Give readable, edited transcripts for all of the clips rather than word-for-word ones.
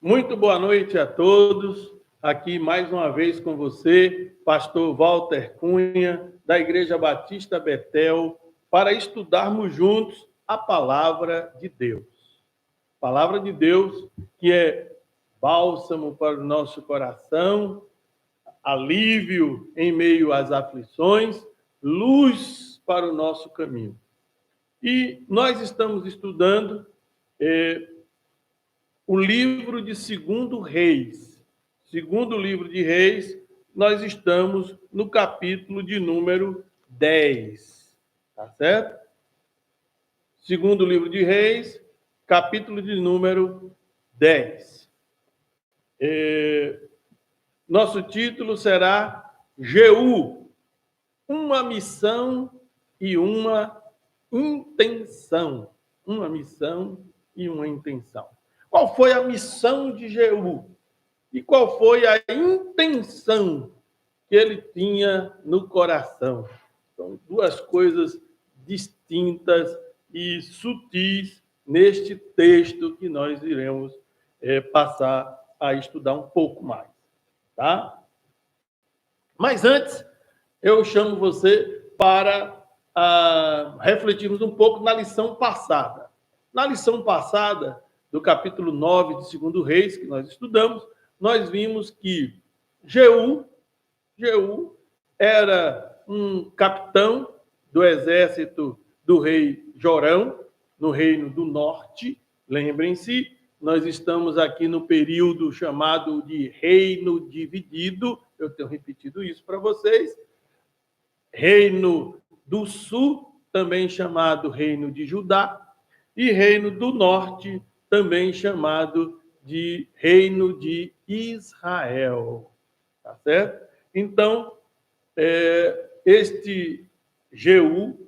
Muito boa noite a todos. Aqui mais uma vez com você, pastor Walter Cunha, da Igreja Batista Betel, para estudarmos juntos a palavra de Deus. Palavra de Deus que é bálsamo para o nosso coração, alívio em meio às aflições, luz para o nosso caminho. E nós estamos estudando o livro de Segundo Reis. Segundo livro de Reis, nós estamos no capítulo de número 10. Tá certo? Segundo livro de Reis, capítulo de número 10. Nosso título será Jeú, uma missão e uma intenção. Uma missão e uma intenção. Qual foi a missão de Jeú? E qual foi a intenção que ele tinha no coração? São duas coisas distintas e sutis neste texto que nós iremos passar a estudar um pouco mais, tá? Mas antes, eu chamo você para refletirmos um pouco na lição passada. Na lição passada, do capítulo 9 de 2 Reis, que nós estudamos, nós vimos que Jeú era um capitão do exército do rei Jorão, no Reino do Norte. Lembrem-se, nós estamos aqui no período chamado de Reino Dividido. Eu tenho repetido isso para vocês. Reino do Sul, também chamado Reino de Judá, e Reino do Norte, também chamado de Reino de Israel. Tá certo? Então, este Jeú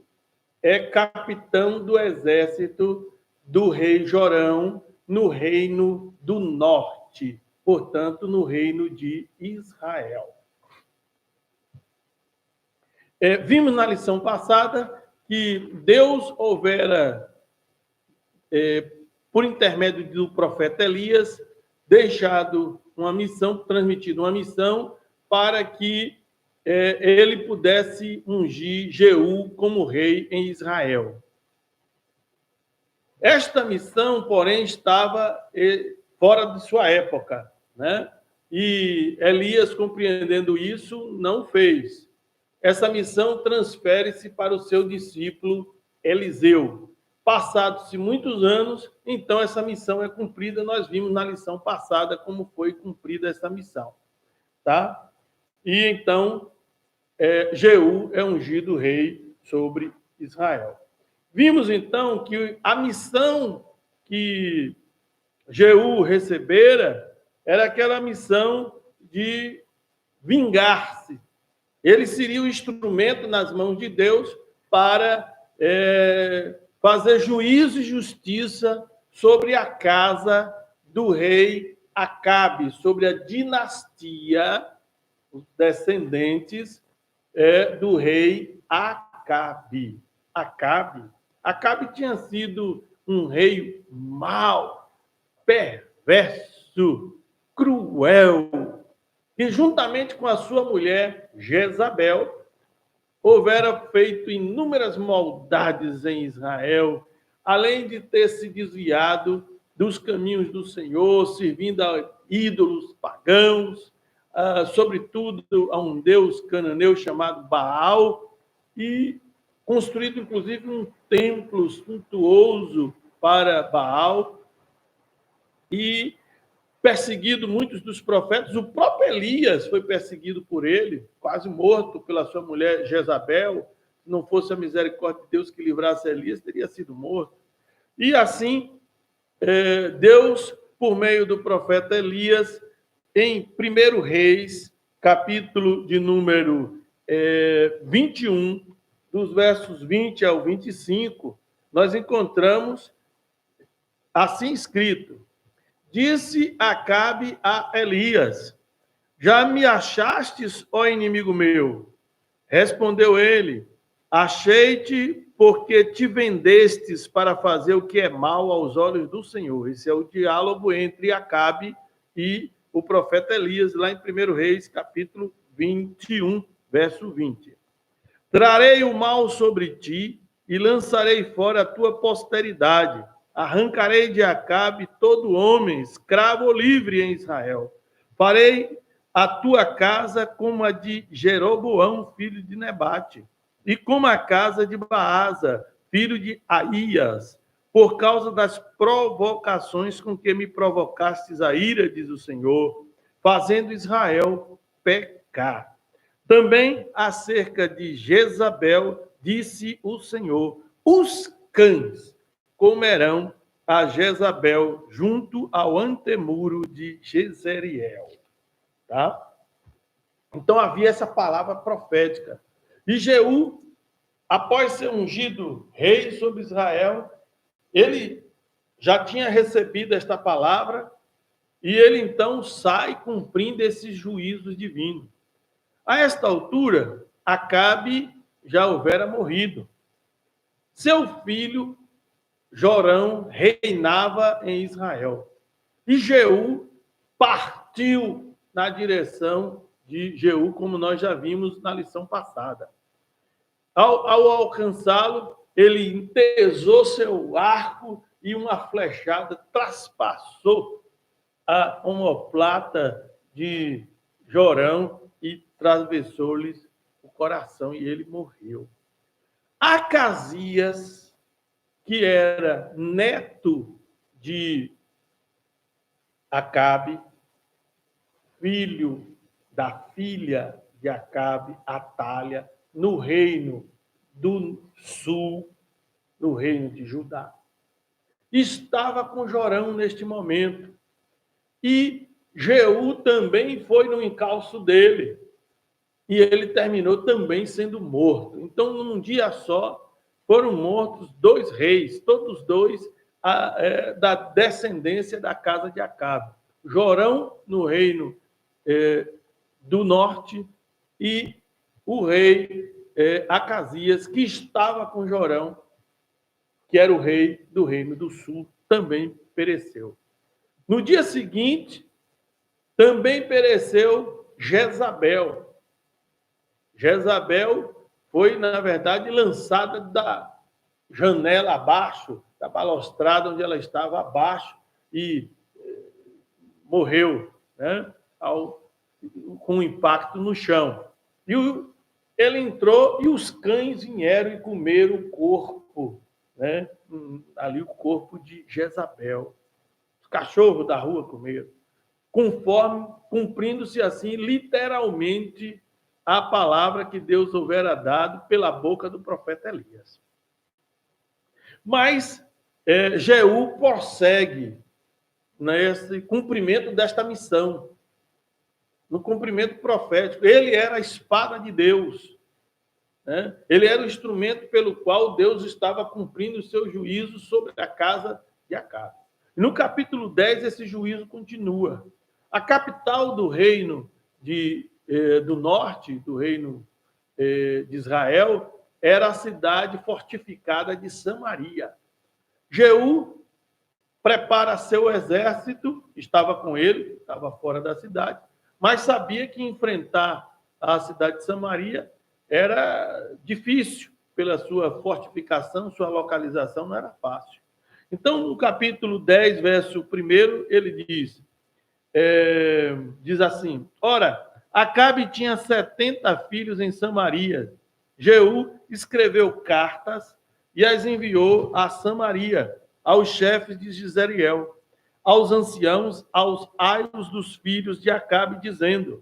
é capitão do exército do rei Jorão no Reino do Norte, portanto, no Reino de Israel. Vimos na lição passada que Deus houvera, por intermédio do profeta Elias, deixado uma missão, transmitido uma missão para que ele pudesse ungir Jeú como rei em Israel. Esta missão, porém, estava fora de sua época, né? E Elias, compreendendo isso, não fez. Essa missão transfere-se para o seu discípulo Eliseu. Passados-se muitos anos, então essa missão é cumprida. Nós vimos na lição passada como foi cumprida essa missão, tá? E então Jeú é ungido rei sobre Israel. Vimos então que a missão que Jeú recebera era aquela missão de vingar-se. Ele seria o instrumento nas mãos de Deus para fazer juízo e justiça sobre a casa do rei Acabe, sobre a dinastia, os descendentes do rei Acabe. Acabe tinha sido um rei mau, perverso, cruel, que juntamente com a sua mulher Jezabel houvera feito inúmeras maldades em Israel, além de ter se desviado dos caminhos do Senhor, servindo a ídolos pagãos, sobretudo a um deus cananeu chamado Baal, e construído, inclusive, um templo suntuoso para Baal, e perseguido muitos dos profetas. O próprio Elias foi perseguido por ele, quase morto pela sua mulher Jezabel. Se não fosse a misericórdia de Deus que livrasse Elias, teria sido morto. E assim, Deus, por meio do profeta Elias, em 1 Reis, capítulo de número 21, dos versos 20 ao 25, nós encontramos assim escrito: Disse Acabe a Elias: Já me achastes, ó inimigo meu? Respondeu ele: Achei-te porque te vendestes para fazer o que é mal aos olhos do Senhor. Esse é o diálogo entre Acabe e o profeta Elias, lá em 1 Reis, capítulo 21, verso 20. Trarei o mal sobre ti e lançarei fora a tua posteridade. Arrancarei de Acabe todo homem, escravo ou livre em Israel. Farei a tua casa como a de Jeroboão, filho de Nebate, e como a casa de Baasa, filho de Aías, por causa das provocações com que me provocastes a ira, diz o Senhor, fazendo Israel pecar. Também acerca de Jezabel, disse o Senhor, os cães comerão a Jezabel junto ao antemuro de Jezreel. Tá? Então havia essa palavra profética. E Jeú, após ser ungido rei sobre Israel, ele já tinha recebido esta palavra e ele então sai cumprindo esses juízos divinos. A esta altura, Acabe já houvera morrido. Seu filho, Jorão, reinava em Israel. E Jeú partiu na direção de Jeú, como nós já vimos na lição passada. Ao alcançá-lo, ele entesou seu arco e uma flechada traspassou a omoplata de Jorão e atravessou-lhes o coração e ele morreu. Acasias, que era neto de Acabe, filho da filha de Acabe, Atália, no reino do sul, no reino de Judá. Estava com Jorão neste momento. E Jeú também foi no encalço dele. E ele terminou também sendo morto. Então, num dia só, foram mortos 2 reis, todos 2 da descendência da casa de Acabe. Jorão, no reino do norte, e o rei Acasias, que estava com Jorão, que era o rei do reino do sul, também pereceu. No dia seguinte, também pereceu Jezabel. Jezabel foi, na verdade, lançada da janela abaixo, da balustrada onde ela estava abaixo, e morreu, né, com um impacto no chão. E ele entrou e os cães vieram e comeram o corpo, né, ali o corpo de Jezabel. Os cachorros da rua comeram, conforme, cumprindo-se assim, literalmente, a palavra que Deus houvera dado pela boca do profeta Elias. Mas Jeú prossegue nesse cumprimento desta missão, no cumprimento profético. Ele era a espada de Deus, né? Ele era o instrumento pelo qual Deus estava cumprindo o seu juízo sobre a casa de Acabe. No capítulo 10, esse juízo continua. A capital do reino do norte, do reino de Israel, era a cidade fortificada de Samaria. Jeú prepara seu exército, estava com ele, estava fora da cidade, mas sabia que enfrentar a cidade de Samaria era difícil, pela sua fortificação, sua localização não era fácil. Então, no capítulo 10, verso 1, ele diz assim: Ora, Acabe tinha 70 filhos em Samaria. Jeú escreveu cartas e as enviou a Samaria, aos chefes de Jezreel, aos anciãos, aos aios dos filhos de Acabe, dizendo: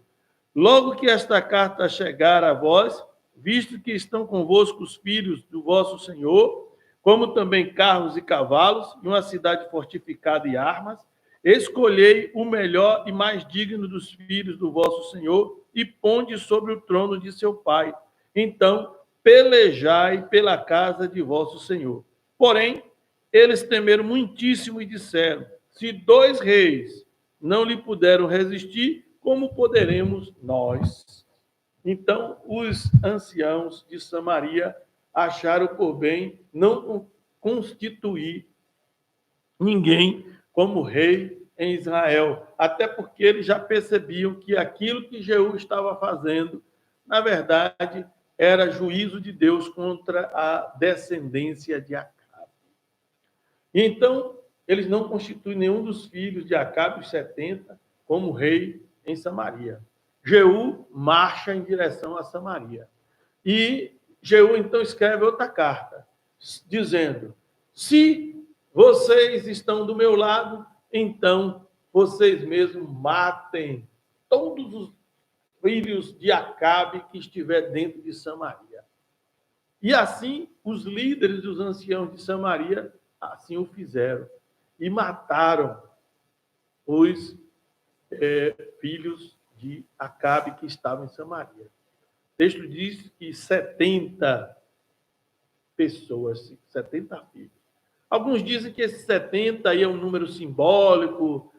Logo que esta carta chegar a vós, visto que estão convosco os filhos do vosso Senhor, como também carros e cavalos, e uma cidade fortificada e armas, escolhei o melhor e mais digno dos filhos do vosso Senhor e ponde sobre o trono de seu pai. Então, pelejai pela casa de vosso Senhor. Porém, eles temeram muitíssimo e disseram: se 2 reis não lhe puderam resistir, como poderemos nós? Então, os anciãos de Samaria acharam por bem não constituir ninguém como rei em Israel, até porque eles já percebiam que aquilo que Jeú estava fazendo, na verdade, era juízo de Deus contra a descendência de Acabe. E então, eles não constituem nenhum dos filhos de Acabe, os 70, como rei em Samaria. Jeú marcha em direção a Samaria. E Jeú, então, escreve outra carta, dizendo: se vocês estão do meu lado, então vocês mesmos matem todos os filhos de Acabe que estiver dentro de Samaria. E assim, os líderes e os anciãos de Samaria assim o fizeram. E mataram os filhos de Acabe que estavam em Samaria. O texto diz que 70 pessoas, 70 filhos. Alguns dizem que esses 70 aí é um número simbólico,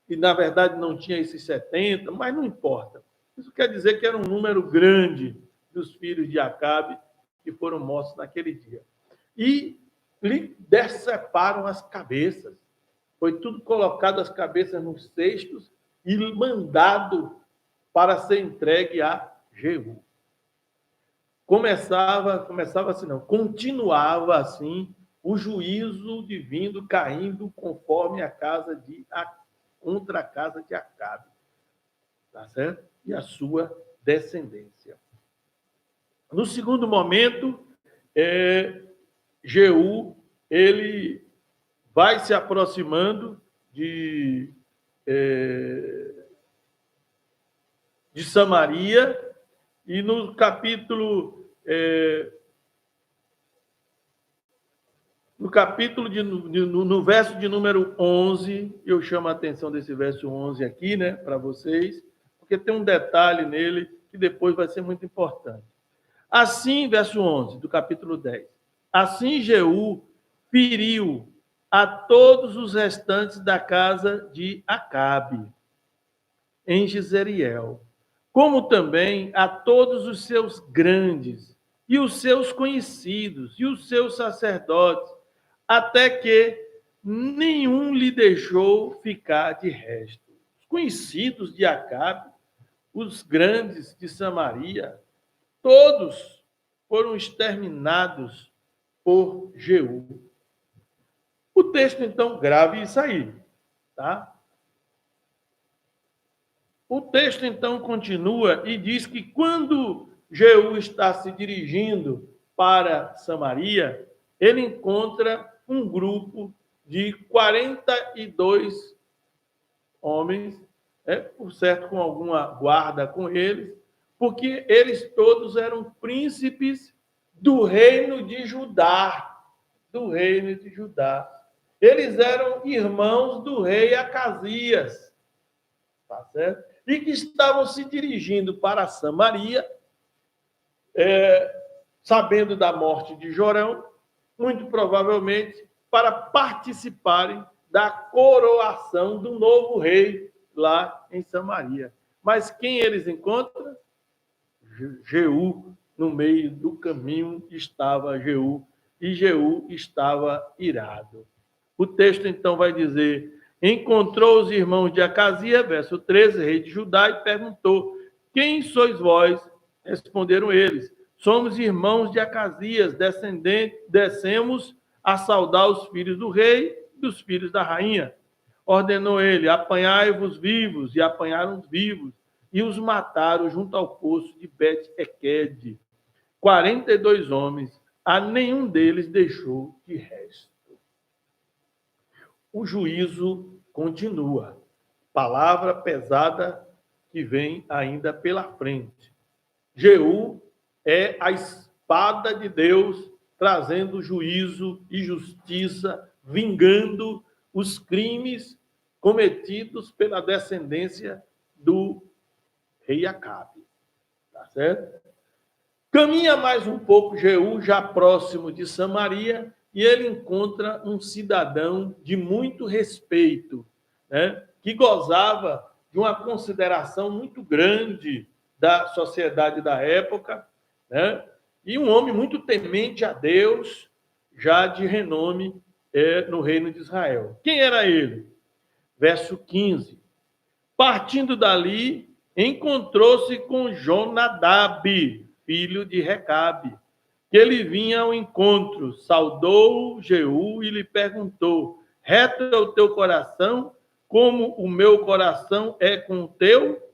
e na verdade não tinha esses 70, mas não importa. Isso quer dizer que era um número grande dos filhos de Acabe que foram mortos naquele dia. E lhe deceparam as cabeças. Foi tudo colocado, as cabeças nos cestos, e mandado para ser entregue a Jeú. Continuava assim o juízo divino caindo conforme contra a casa de Acabe, tá certo? E a sua descendência. No segundo momento, Jeú, ele vai se aproximando de Samaria, e no capítulo no verso de número 11, eu chamo a atenção desse verso 11 aqui, né, para vocês, porque tem um detalhe nele que depois vai ser muito importante. Assim, verso 11 do capítulo 10. Assim Jeú feriu a todos os restantes da casa de Acabe, em Jezreel, como também a todos os seus grandes, e os seus conhecidos, e os seus sacerdotes, até que nenhum lhe deixou ficar de resto. Os conhecidos de Acabe, os grandes de Samaria, todos foram exterminados por Jeú. O texto, então, grave isso aí, tá? O texto, então, continua e diz que quando Jeú está se dirigindo para Samaria, ele encontra um grupo de 42 homens, por certo, com alguma guarda com eles, porque eles todos eram príncipes do reino de Judá. Do reino de Judá. Eles eram irmãos do rei Acasias, tá certo? E que estavam se dirigindo para Samaria, sabendo da morte de Jorão, muito provavelmente para participarem da coroação do novo rei lá em Samaria. Mas quem eles encontram? Jeú. No meio do caminho estava Jeú, e Jeú estava irado. O texto, então, vai dizer: encontrou os irmãos de Acasias, verso 13, rei de Judá, e perguntou: quem sois vós? Responderam eles: somos irmãos de Acasias, descemos a saudar os filhos do rei e dos filhos da rainha. Ordenou ele: apanhai-vos vivos, e apanharam os vivos, e os mataram junto ao poço de Bet-Equede. 42 homens, a nenhum deles deixou de resto. O juízo continua. Palavra pesada que vem ainda pela frente. Jeú é a espada de Deus trazendo juízo e justiça, vingando os crimes cometidos pela descendência do rei Acabe. Tá certo? Caminha mais um pouco Jeú, já próximo de Samaria, e ele encontra um cidadão de muito respeito, né, que gozava de uma consideração muito grande da sociedade da época, né, e um homem muito temente a Deus, já de renome no reino de Israel. Quem era ele? Verso 15. Partindo dali, encontrou-se com Jonadab, filho de Recabe, que ele vinha ao encontro, saudou Jeú e lhe perguntou: reto é o teu coração, como o meu coração é com o teu?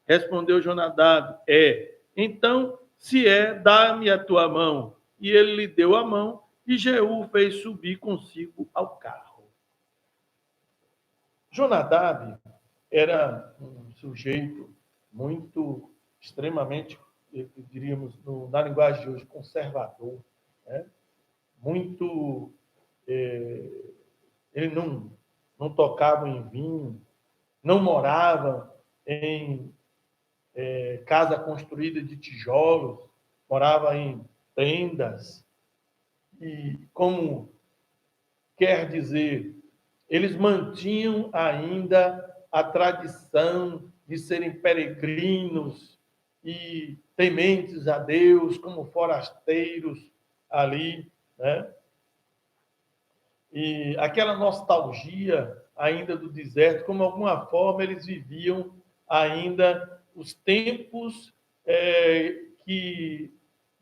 Respondeu Jonadab: é. Então, se é, dá-me a tua mão. E ele lhe deu a mão, e Jeú fez subir consigo ao carro. Jonadab era um sujeito muito, extremamente, diríamos, na linguagem de hoje, conservador, né? Muito, ele não tocava em vinho, não morava em casa construída de tijolos, morava em tendas, e como quer dizer, eles mantinham ainda a tradição de serem peregrinos e tementes a Deus, como forasteiros ali, né? E aquela nostalgia ainda do deserto, como de alguma forma eles viviam ainda os tempos que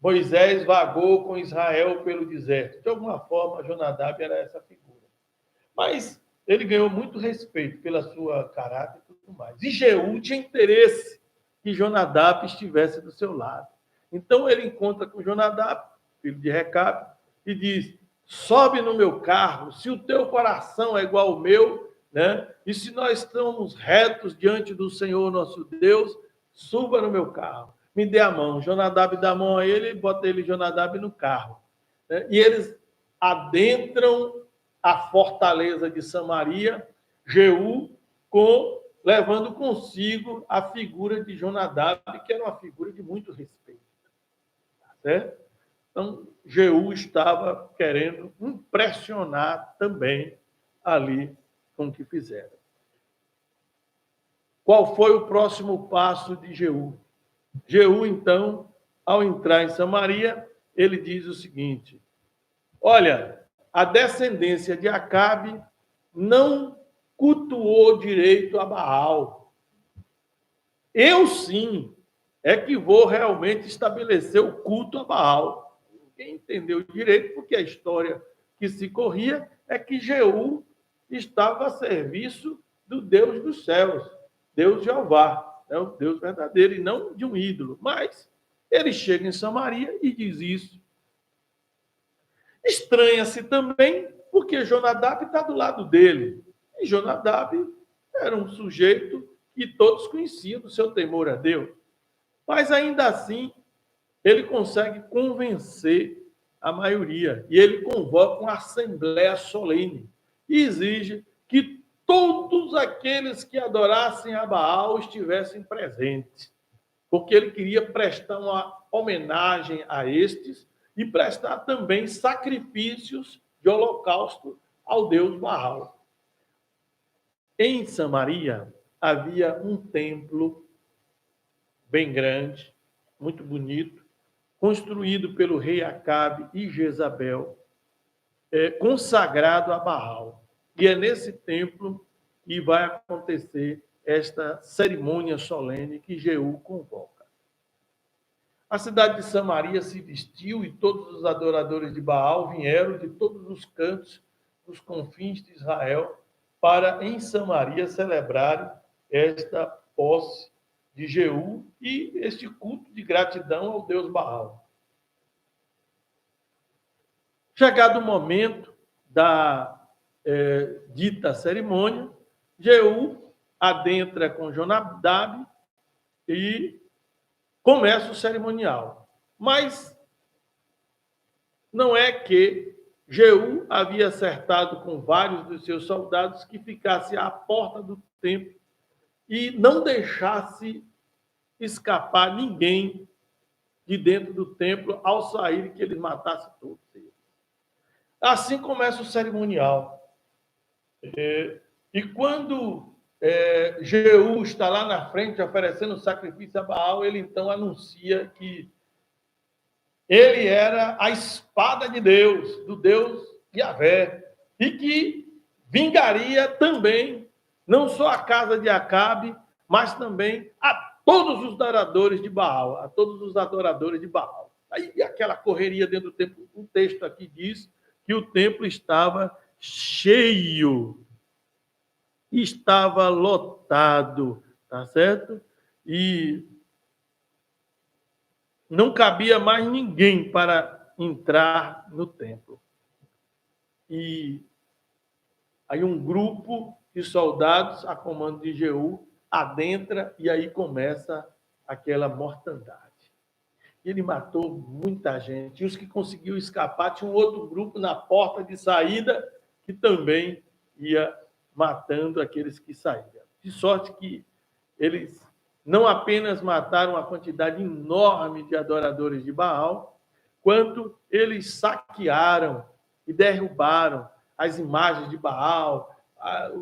Moisés vagou com Israel pelo deserto. De alguma forma, Jonadab era essa figura. Mas ele ganhou muito respeito pela sua caráter e tudo mais. E Jeú tinha interesse que Jonadab estivesse do seu lado. Então ele encontra com Jonadab, filho de Recabe, e diz: sobe no meu carro, se o teu coração é igual ao meu, né? E se nós estamos retos diante do Senhor nosso Deus, suba no meu carro, me dê a mão. Jonadab dá a mão a ele e bota ele, Jonadab, no carro, né? E eles adentram a fortaleza de Samaria, Jeú, levando consigo a figura de Jonadab, que era uma figura de muito respeito. Certo? Então, Jeú estava querendo impressionar também ali com o que fizeram. Qual foi o próximo passo de Jeú? Jeú, então, ao entrar em Samaria, ele diz o seguinte: olha, a descendência de Acabe não cultuou direito a Baal. Eu sim é que vou realmente estabelecer o culto a Baal. Ninguém entendeu direito, porque a história que se corria é que Jeú estava a serviço do Deus dos céus, Deus Jeová, é o Deus verdadeiro, e não de um ídolo. Mas ele chega em Samaria e diz isso. Estranha-se também porque Jonadab está do lado dele. E Jonadab era um sujeito que todos conheciam do seu temor a Deus. Mas ainda assim, ele consegue convencer a maioria. E ele convoca uma assembleia solene e exige que todos aqueles que adorassem a Baal estivessem presentes. Porque ele queria prestar uma homenagem a estes e prestar também sacrifícios de holocausto ao deus Baal. Em Samaria havia um templo bem grande, muito bonito, construído pelo rei Acabe e Jezabel, consagrado a Baal. E é nesse templo que vai acontecer esta cerimônia solene que Jeú convoca. A cidade de Samaria se vestiu e todos os adoradores de Baal vieram de todos os cantos dos confins de Israel para, em Samaria, celebrarem esta posse de Jeú e este culto de gratidão ao deus Baal. Chegado o momento da dita cerimônia, Jeú adentra com Jonadab e começa o cerimonial. Mas não é que Jeú havia acertado com vários dos seus soldados que ficasse à porta do templo e não deixasse escapar ninguém de dentro do templo ao sair, que eles matassem todos eles. Assim começa o cerimonial. E quando Jeú está lá na frente oferecendo sacrifício a Baal, ele então anuncia que ele era a espada de Deus, do Deus Yahvé, e que vingaria também, não só a casa de Acabe, mas também a todos os adoradores de Baal, a todos os adoradores de Baal. Aí aquela correria dentro do templo, um texto aqui diz que o templo estava cheio, estava lotado, tá certo? E não cabia mais ninguém para entrar no templo. E aí um grupo de soldados, a comando de Jeú, adentra e aí começa aquela mortandade. Ele matou muita gente. E os que conseguiram escapar, tinha um outro grupo na porta de saída que também ia matando aqueles que saíam. De sorte que eles não apenas mataram a quantidade enorme de adoradores de Baal, quanto eles saquearam e derrubaram as imagens de Baal,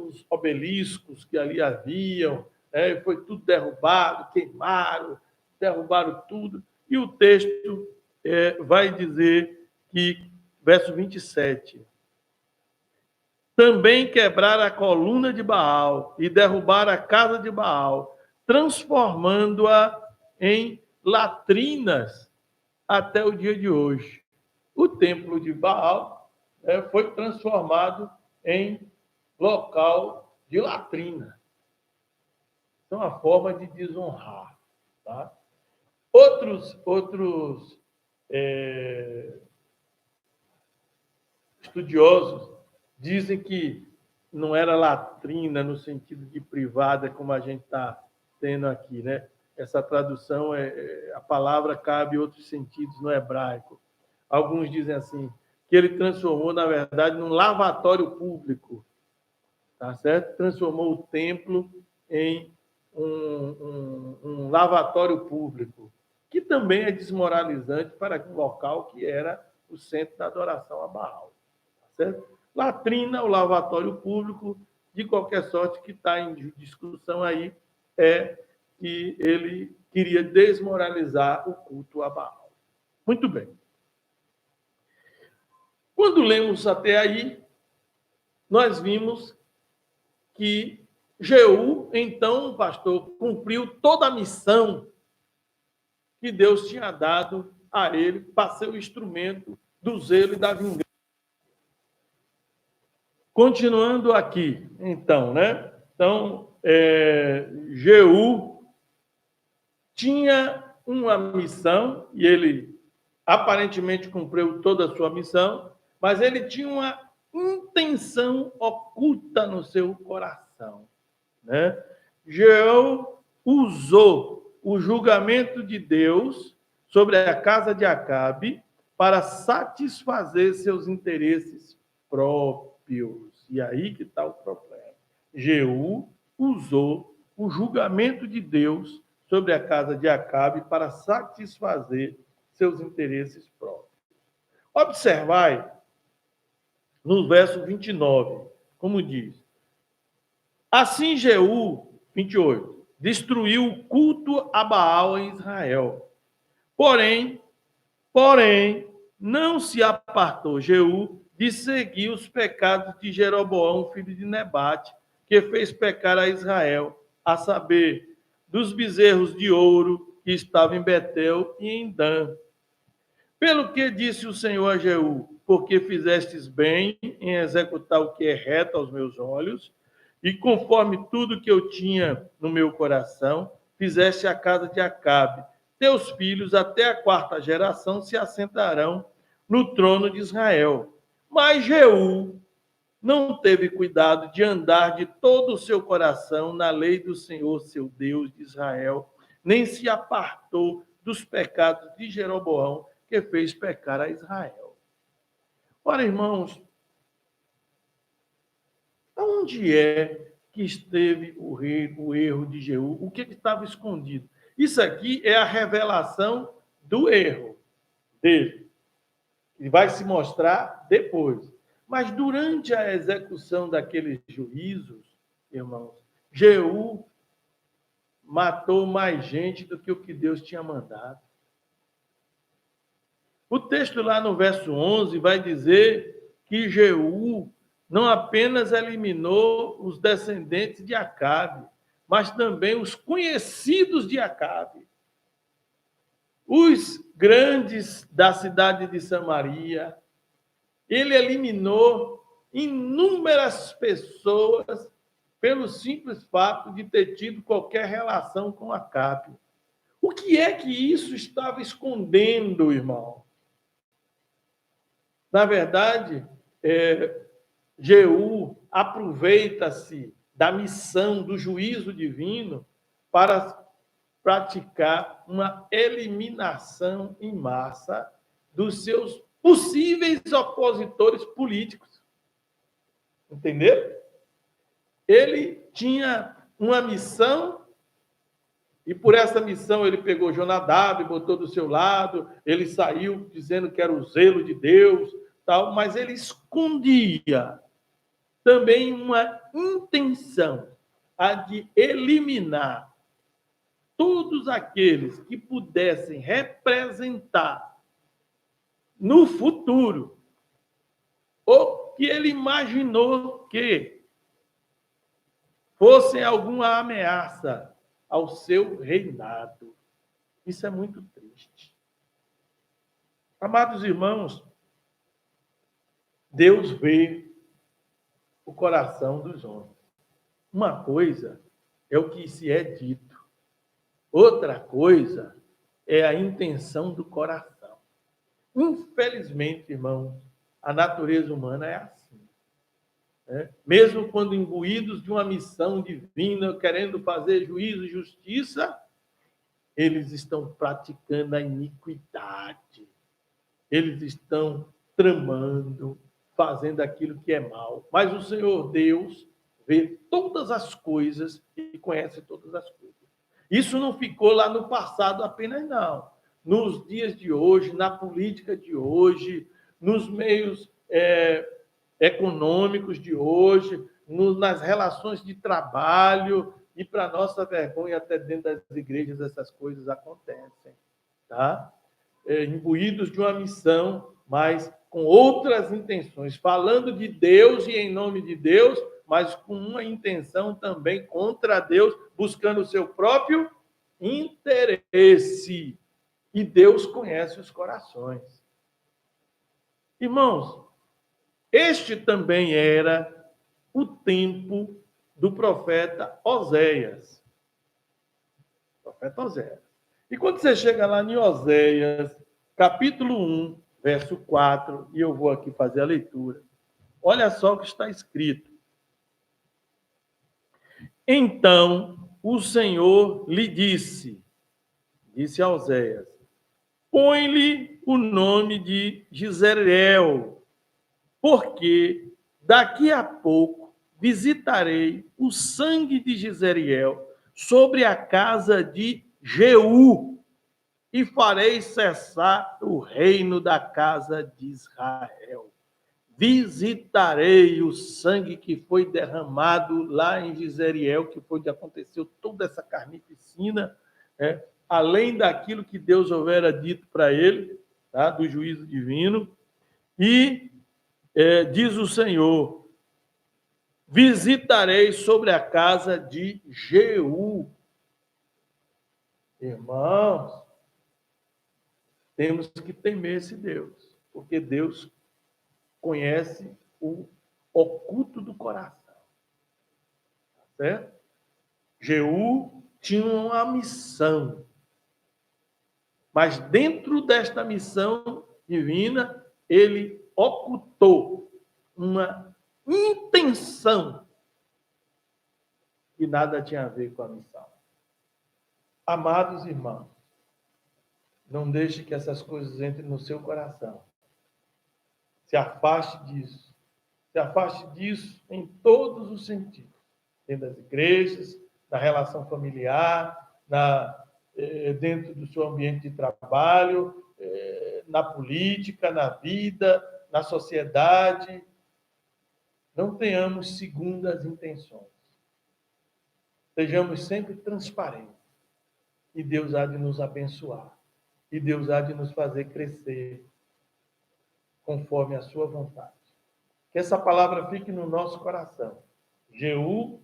os obeliscos que ali haviam, foi tudo derrubado, queimaram, derrubaram tudo. E o texto vai dizer que, verso 27, também quebraram a coluna de Baal e derrubaram a casa de Baal, transformando-a em latrinas até o dia de hoje. O templo de Baal foi transformado em local de latrina. É uma forma de desonrar. Tá? Outros estudiosos dizem que não era latrina no sentido de privada, como a gente está tendo aqui, né? Essa tradução, a palavra cabe em outros sentidos no hebraico. Alguns dizem assim, que ele transformou, na verdade, num lavatório público, tá certo? Transformou o templo em um lavatório público, que também é desmoralizante para um local que era o centro da adoração a Baal. Tá certo? Latrina, o lavatório público, de qualquer sorte, que está em discussão aí, é que ele queria desmoralizar o culto a Baal. Muito bem. Quando lemos até aí, nós vimos que Jeú, então, pastor, cumpriu toda a missão que Deus tinha dado a ele para ser o instrumento do zelo e da vingança. Continuando aqui, então, né? Então, Jeú tinha uma missão, e ele aparentemente cumpriu toda a sua missão, mas ele tinha uma intenção oculta no seu coração, né? Jeú usou o julgamento de Deus sobre a casa de Acabe para satisfazer seus interesses próprios. E aí que está o problema. Jeú usou o julgamento de Deus sobre a casa de Acabe para satisfazer seus interesses próprios. Observai no verso 29, como diz: assim Jeú, 28, destruiu o culto a Baal em Israel. Porém, não se apartou Jeú de seguir os pecados de Jeroboão, filho de Nebate, que fez pecar a Israel, a saber, dos bezerros de ouro que estavam em Betel e em Dan. Pelo que disse o Senhor a Jeú, porque fizestes bem em executar o que é reto aos meus olhos, e conforme tudo que eu tinha no meu coração, fizeste a casa de Acabe. Teus filhos, até a 4ª geração, se assentarão no trono de Israel. Mas Jeú não teve cuidado de andar de todo o seu coração na lei do Senhor, seu Deus de Israel, nem se apartou dos pecados de Jeroboão, que fez pecar a Israel. Ora, irmãos, onde é que esteve o erro de Jeú? O que estava escondido? Isso aqui é a revelação do erro dele, que vai se mostrar depois. Mas durante a execução daqueles juízos, irmãos, Jeú matou mais gente do que o que Deus tinha mandado. O texto lá no verso 11 vai dizer que Jeú não apenas eliminou os descendentes de Acabe, mas também os conhecidos de Acabe. Os grandes da cidade de Samaria, ele eliminou inúmeras pessoas pelo simples fato de ter tido qualquer relação com Acabe. O que é que isso estava escondendo, irmão? Na verdade, Jeú aproveita-se da missão do juízo divino para praticar uma eliminação em massa dos seus possíveis opositores políticos. Entenderam? Ele tinha uma missão e por essa missão ele pegou Jonadab, botou do seu lado, ele saiu dizendo que era o zelo de Deus, tal, mas ele escondia também uma intenção, a de eliminar todos aqueles que pudessem representar no futuro ou que ele imaginou que fossem alguma ameaça ao seu reinado. Isso é muito triste. Amados irmãos, Deus vê o coração dos homens. Uma coisa é o que se é dito, outra coisa é a intenção do coração. Infelizmente, irmãos, a natureza humana é assim. Mesmo quando imbuídos de uma missão divina, querendo fazer juízo e justiça, eles estão praticando a iniquidade. Eles estão tramando, fazendo aquilo que é mal. Mas o Senhor Deus vê todas as coisas e conhece todas as coisas. Isso não ficou lá no passado apenas, não. Nos dias de hoje, na política de hoje, nos meios econômicos de hoje, nas relações de trabalho, e para nossa vergonha, até dentro das igrejas, essas coisas acontecem. Tá? Imbuídos de uma missão, mas com outras intenções, falando de Deus e em nome de Deus, mas com uma intenção também contra Deus, buscando o seu próprio interesse. E Deus conhece os corações. Irmãos, este também era o tempo do profeta Oséias. Profeta Oséias. E quando você chega lá em Oséias, capítulo 1, verso 4, e eu vou aqui fazer a leitura, olha só o que está escrito. Então o Senhor lhe disse a Oséias, põe-lhe o nome de Jezreel, porque daqui a pouco visitarei o sangue de Jezreel sobre a casa de Jeú e farei cessar o reino da casa de Israel. Visitarei o sangue que foi derramado lá em Jezreel, que foi onde aconteceu toda essa carnificina, além daquilo que Deus houvera dito para ele, tá, do juízo divino, e diz o Senhor, visitarei sobre a casa de Jeú. Irmãos, temos que temer esse Deus, porque Deus conhece o oculto do coração. Certo? Jeú tinha uma missão, mas dentro desta missão divina, ele ocultou uma intenção que nada tinha a ver com a missão. Amados irmãos, não deixe que essas coisas entrem no seu coração. Se afaste disso. Se afaste disso em todos os sentidos. Dentro das igrejas, na relação familiar, dentro do seu ambiente de trabalho, na política, na vida, na sociedade. Não tenhamos segundas intenções. Sejamos sempre transparentes. E Deus há de nos abençoar. E Deus há de nos fazer crescer. conforme a sua vontade. Que essa palavra fique no nosso coração. Jeú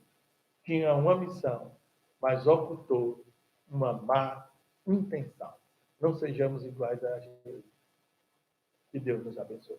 tinha uma missão, mas ocultou uma má intenção. Não sejamos iguais a Jeú. Que Deus nos abençoe.